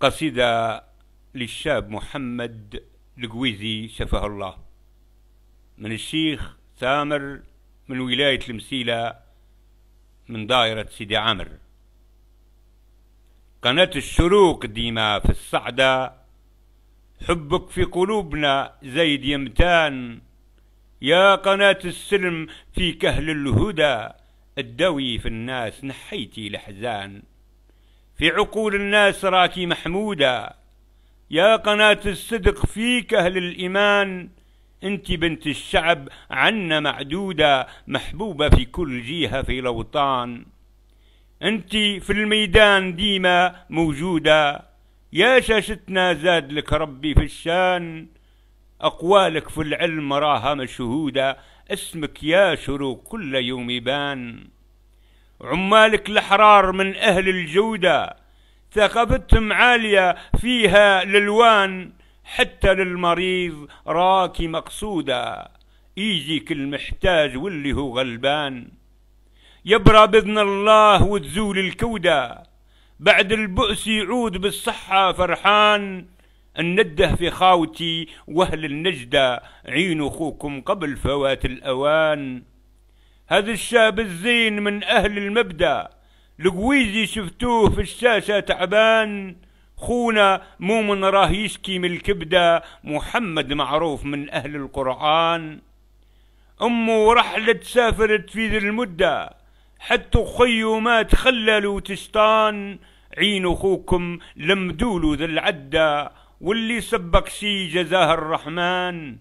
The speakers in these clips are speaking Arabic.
قصيدة للشاب محمد القويزي شفاه الله، من الشيخ ثامر من ولاية المسيلة من دائرة سيدي عامر. قناة الشروق ديما في الصعدة، حبك في قلوبنا زايد يمتان. يا قناة السلم في كهل الهدى، الدوي في الناس نحيتي الأحزان. في عقول الناس راكي محمودة، يا قناة الصدق في كهل الإيمان. انت بنت الشعب عنا معدودة، محبوبة في كل جهة في الأوطان. انت في الميدان ديما موجودة، يا شاشتنا زاد لك ربي في الشان. أقوالك في العلم راها مشهودة، اسمك يا شروق كل يوم يبان. عمالك الأحرار من أهل الجودة، ثقافتهم عالية فيها الألوان. حتى للمريض راكي مقصودة، يجيك المحتاج واللي هو غلبان. يبرى بإذن الله وتزول الكودة، بعد البؤس يعود بالصحة فرحان. النده في خاوتي واهل النجدة، عينوا اخوكم قبل فوات الاوان. هذا الشاب الزين من اهل المبدأ، القويزي شفتوه في الشاشة تعبان. خونا مؤمن راه يشكي من الكبدة، محمد معروف من اهل القرآن. امه رحلت سافرت في ذي المدة، حتى خيو ما تخللوا تشطان. عينوا اخوكم لمدولوا ذا العدة، واللي سبق شي جزاه الرحمن.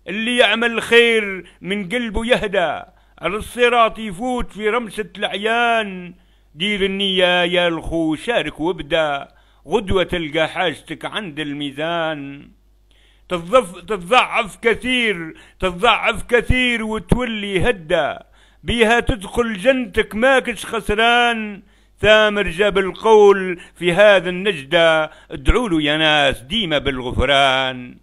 اللي يعمل خير من قلبه يهدى، على الصراط يفوت في رمسة العيان. دير النية يا الخو شارك وابدا، غدوة تلقى حاجتك عند الميزان. تتضعف كثير وتولي هدى، بيها تدخل جنتك ماكش خسران. ثامر جاب القول في هذا النجدة، ادعوا له يا ناس ديما بالغفران.